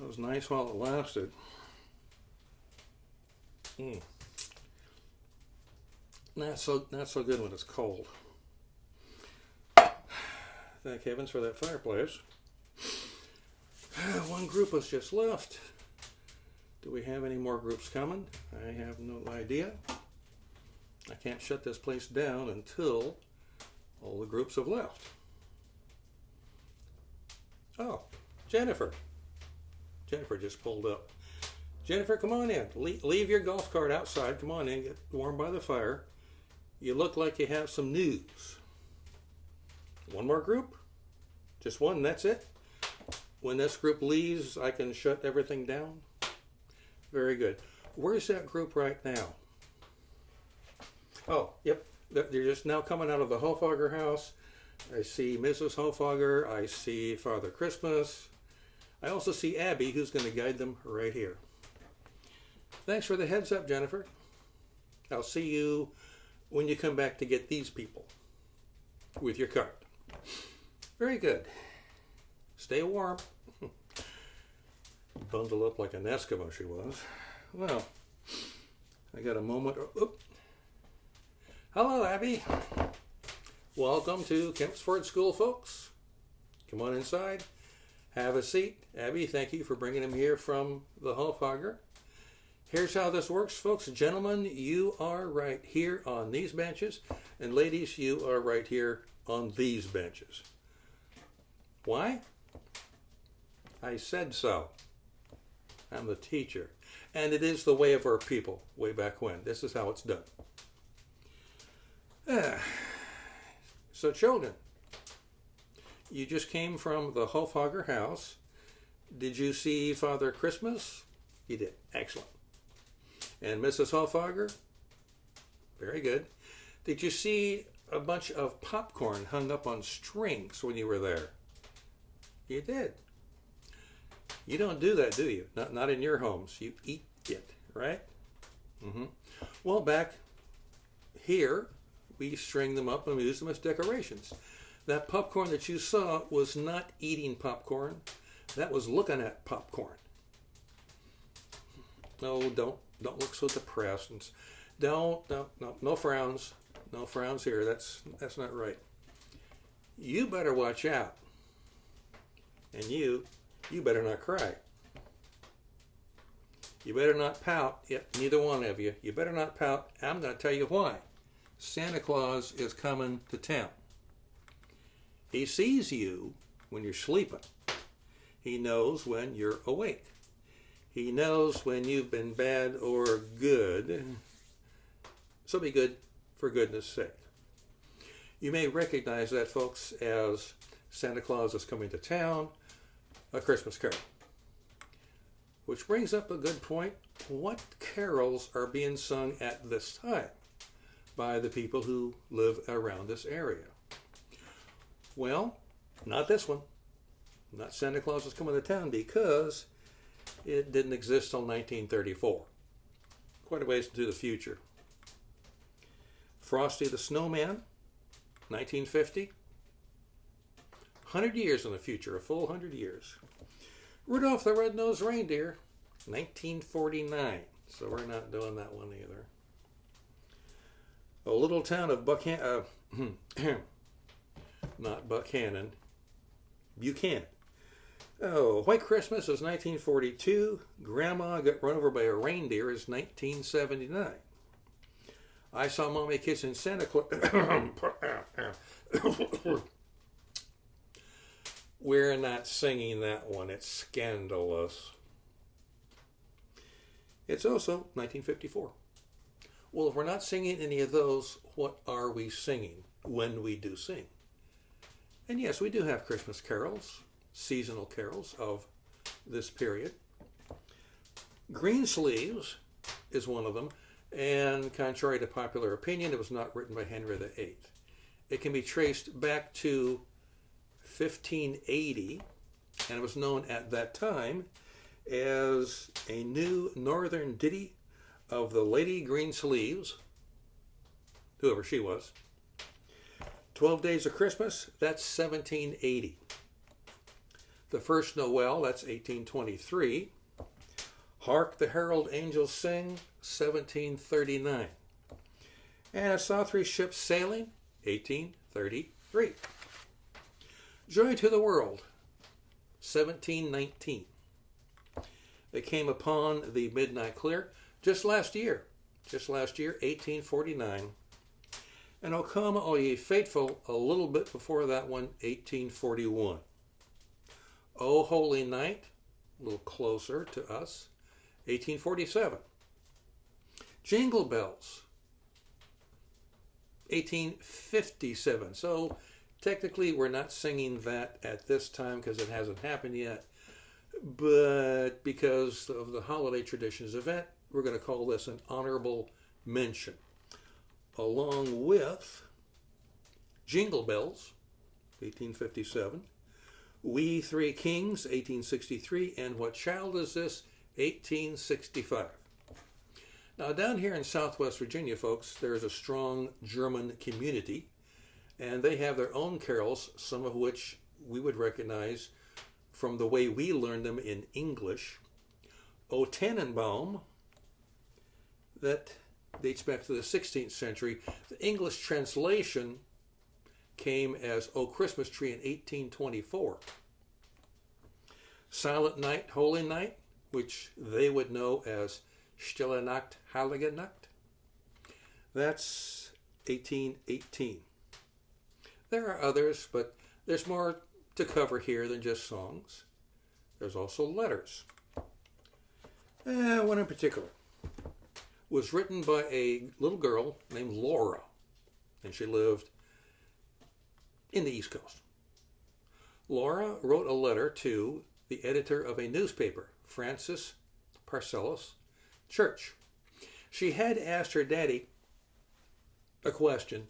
was nice while it lasted. Not so good when it's cold. Thank heavens for that fireplace. One group was just left. Do we have any more groups coming? I have no idea. I can't shut this place down until all the groups have left. Oh, Jennifer. Jennifer just pulled up. Jennifer, come on in. Leave your golf cart outside. Come on in. Get warm by the fire. You look like you have some news. One more group? Just one, that's it? When this group leaves, I can shut everything down? Very good. Where's that group right now? Oh, yep. They're just now coming out of the Hoffager house. I see Mrs. Hoffager. I see Father Christmas. I also see Abby, who's going to guide them right here. Thanks for the heads up, Jennifer. I'll see you when you come back to get these people with your cart. Very good. Stay warm. Bundled up like an Eskimo she was. Well, I got a moment. Hello, Abby. Welcome to Kempsford School, folks. Come on inside. Have a seat. Abby, thank you for bringing him here from the Hoffager. Here's how this works, folks. Gentlemen, you are right here on these benches. And ladies, you are right here on these benches. Why? I said so. I'm the teacher. And it is the way of our people way back when. This is how it's done. So children, you just came from the Hoffager house. Did you see Father Christmas? You did. Excellent. And Mrs. Hoffager? Very good. Did you see a bunch of popcorn hung up on strings when you were there? You did. You don't do that, do you? Not in your homes. You eat it, right? Mm-hmm. Well, back here, we string them up and we use them as decorations. That popcorn that you saw was not eating popcorn. That was looking at popcorn. No, don't look so depressed. No frowns. No frowns here. That's not right. You better watch out. And you better not cry. You better not pout. Yep, neither one of you. You better not pout. I'm going to tell you why. Santa Claus is coming to town. He sees you when you're sleeping. He knows when you're awake. He knows when you've been bad or good. So be good for goodness sake. You may recognize that, folks, as Santa Claus is coming to town, A Christmas Carol. Which brings up a good point. What carols are being sung at this time by the people who live around this area? Well, not this one. Not Santa Claus is coming to town, because it didn't exist till 1934. Quite a ways into the future. Frosty the Snowman, 1950. 100 years in the future, a full 100 years. Rudolph the Red-Nosed Reindeer, 1949. So we're not doing that one either. A little town of not Buchanan, Buchanan. Oh, White Christmas is 1942. Grandma got run over by a reindeer is 1979. I saw Mommy kissing Santa Claus. We're not singing that one. It's scandalous. It's also 1954. Well, if we're not singing any of those, what are we singing when we do sing? And yes, we do have Christmas carols, seasonal carols of this period. Greensleeves is one of them, and contrary to popular opinion, it was not written by Henry VIII. It can be traced back to 1580, and it was known at that time as a new northern ditty of the Lady Greensleeves, whoever she was. 12 Days of Christmas, that's 1780. The First Noel, that's 1823. Hark the Herald Angels Sing, 1739. And I Saw Three Ships Sailing, 1833. Joy to the World, 1719. They came upon the midnight clear just last year, 1849. And O Come, All Ye Faithful, a little bit before that one, 1841. O Holy Night, a little closer to us, 1847. Jingle Bells, 1857. So technically we're not singing that at this time because it hasn't happened yet. But because of the holiday traditions event, we're going to call this an honorable mention. Along with Jingle Bells, 1857. We Three Kings, 1863. And What Child Is This, 1865. Now, down here in Southwest Virginia, folks, there is a strong German community, and they have their own carols, some of which we would recognize from the way we learned them in English. O Tannenbaum, that dates back to the 16th century. The English translation came as O Christmas Tree in 1824. Silent Night, Holy Night, which they would know as Stille Nacht, Heilige Nacht. That's 1818. There are others, but there's more to cover here than just songs. There's also letters. One in particular was written by a little girl named Laura, and she lived in the East Coast. Laura wrote a letter to the editor of a newspaper, Francis Parcells Church. She had asked her daddy a question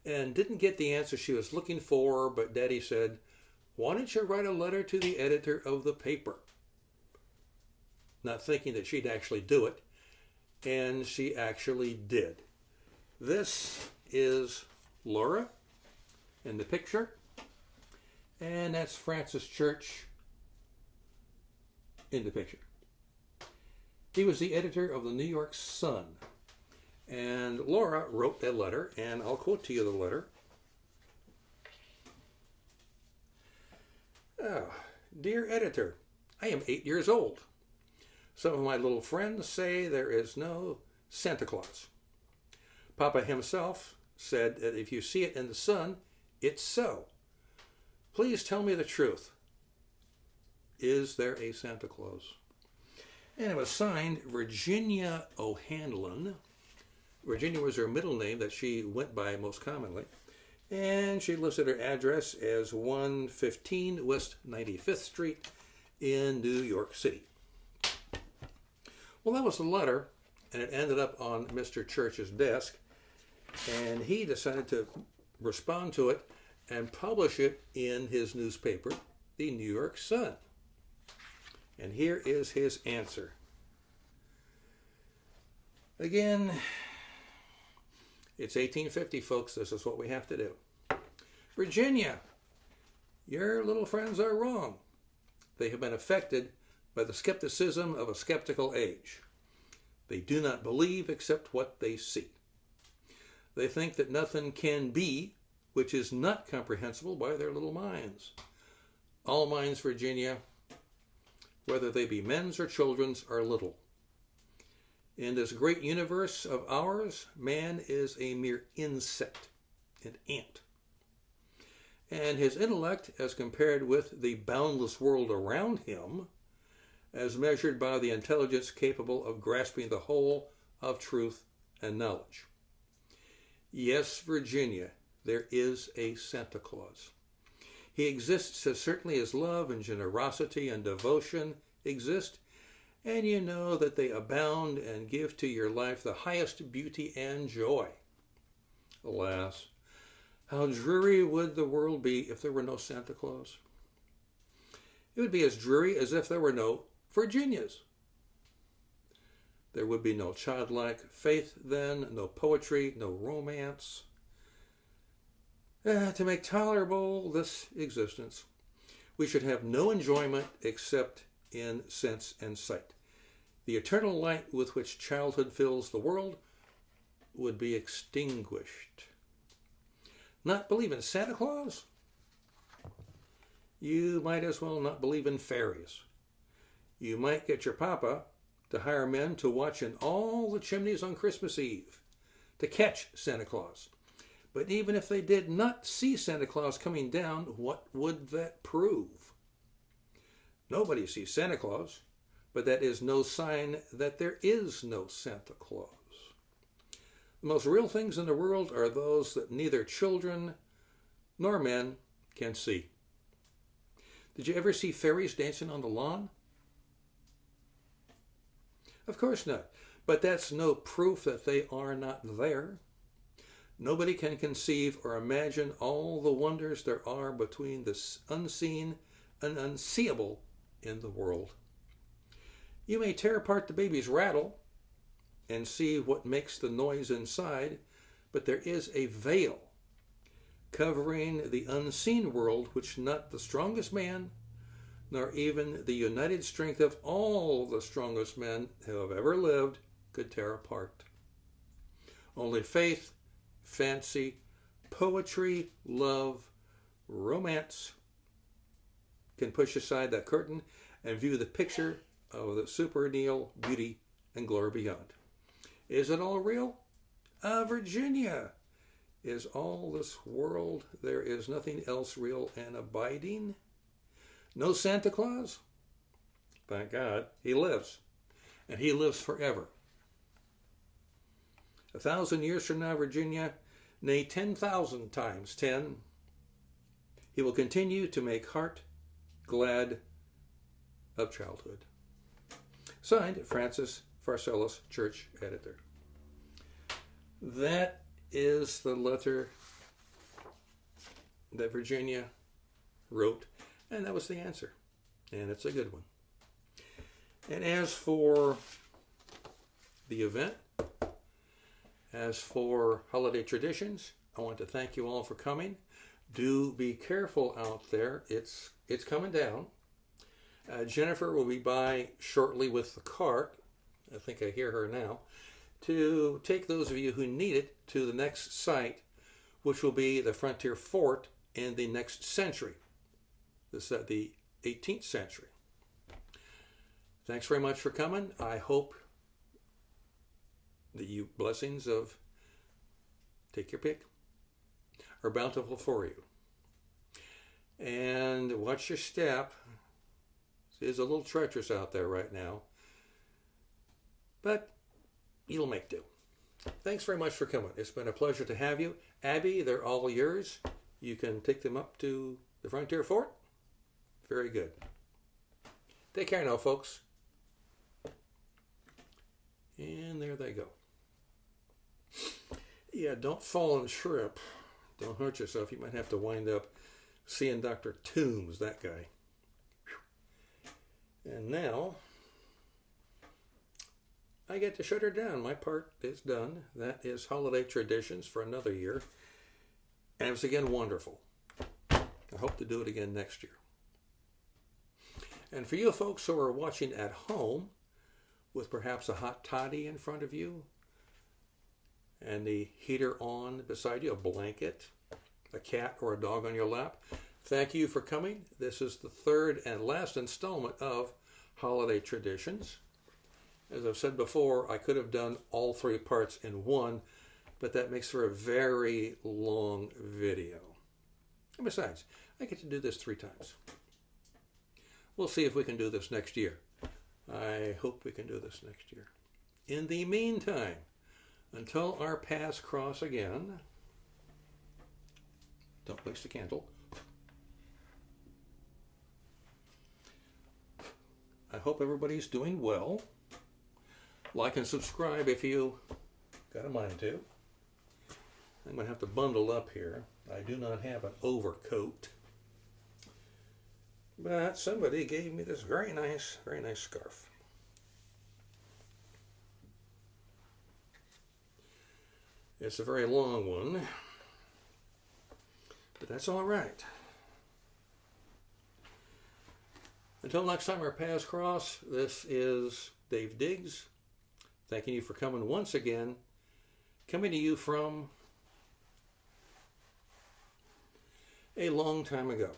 and didn't get the answer she was looking for, but Daddy said, "Why don't you write a letter to the editor of the paper?" Not thinking that she'd actually do it, and she actually did. This is Laura in the picture, and that's Francis Church in the picture. He was the editor of the New York Sun. And Laura wrote that letter, and I'll quote to you the letter. Dear editor, I am 8 years old. Some of my little friends say there is no Santa Claus. Papa himself said that if you see it in the sun, it's so. Please tell me the truth. Is there a Santa Claus? And it was signed Virginia O'Hanlon. Virginia was her middle name that she went by most commonly. And she listed her address as 115 West 95th Street in New York City. Well, that was the letter, and it ended up on Mr. Church's desk. And he decided to respond to it and publish it in his newspaper, the New York Sun. And here is his answer. Again, it's 1850, folks. This is what we have to do. Virginia, your little friends are wrong. They have been affected by the skepticism of a skeptical age. They do not believe except what they see. They think that nothing can be which is not comprehensible by their little minds. All minds, Virginia, whether they be men's or children's, are little. In this great universe of ours, man is a mere insect, an ant. And his intellect, as compared with the boundless world around him, as measured by the intelligence capable of grasping the whole of truth and knowledge. Yes, Virginia, there is a Santa Claus. He exists as certainly as love and generosity and devotion exist, and you know that they abound and give to your life the highest beauty and joy. Alas, how dreary would the world be if there were no Santa Claus? It would be as dreary as if there were no Virginias. There would be no childlike faith then, no poetry, no romance. To make tolerable this existence, We should have no enjoyment except in sense and sight. The eternal light with which childhood fills the world would be extinguished. Not believe in Santa Claus? You might as well not believe in fairies. You might get your papa to hire men to watch in all the chimneys on Christmas Eve to catch Santa Claus. But even if they did not see Santa Claus coming down, what would that prove? Nobody sees Santa Claus, but that is no sign that there is no Santa Claus. The most real things in the world are those that neither children nor men can see. Did you ever see fairies dancing on the lawn? Of course not, but that's no proof that they are not there. Nobody can conceive or imagine all the wonders there are between the unseen and unseeable in the world. You may tear apart the baby's rattle and see what makes the noise inside, but there is a veil covering the unseen world which not the strongest man, nor even the united strength of all the strongest men who have ever lived, could tear apart. Only faith, fancy, poetry, love, romance can push aside that curtain and view the picture of the superneal beauty and glory beyond. Is it all real? Virginia. Is all this world, there is nothing else real and abiding? No Santa Claus? Thank God, he lives. And he lives forever. 1,000 years from now, Virginia, nay 10,000 times 10, he will continue to make heart glad of childhood. Signed, Francis Pharcellus, Church Editor. That is the letter that Virginia wrote, and that was the answer. And it's a good one. And as for the event, as for holiday traditions, I want to thank you all for coming. Do be careful out there. It's coming down. Jennifer will be by shortly with the cart. I think I hear her now. To take those of you who need it to the next site, which will be the Frontier Fort in the next century. This is the 18th century. Thanks very much for coming. I hope that you blessings of take your pick are bountiful for you. And watch your step. It is a little treacherous out there right now, but you'll make do. Thanks very much for coming. It's been a pleasure to have you. Abby, they're all yours. You can take them up to the Frontier Fort. Very good. Take care now, folks. And there they go. Yeah, don't fall and trip. Don't hurt yourself. You might have to wind up seeing Dr. Toombs, that guy. And now, I get to shut her down. My part is done. That is holiday traditions for another year. And it was again wonderful. I hope to do it again next year. And for you folks who are watching at home, with perhaps a hot toddy in front of you, and the heater on beside you, a blanket, a cat or a dog on your lap, thank you for coming. This is the third and last installment of Holiday Traditions. As I've said before, I could have done all three parts in one, but that makes for a very long video. And besides, I get to do this 3 times. We'll see if we can do this next year. I hope we can do this next year. In the meantime, until our paths cross again, don't waste a candle. I hope everybody's doing well. Like and subscribe if you got a mind to. I'm going to have to bundle up here. I do not have an overcoat. But somebody gave me this very nice scarf. It's a very long one, but that's all right. Until next time our paths cross, this is Dave Diggs, thanking you for coming once again, coming to you from a long time ago.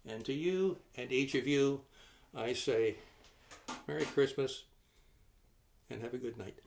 And to you and each of you, I say Merry Christmas and have a good night.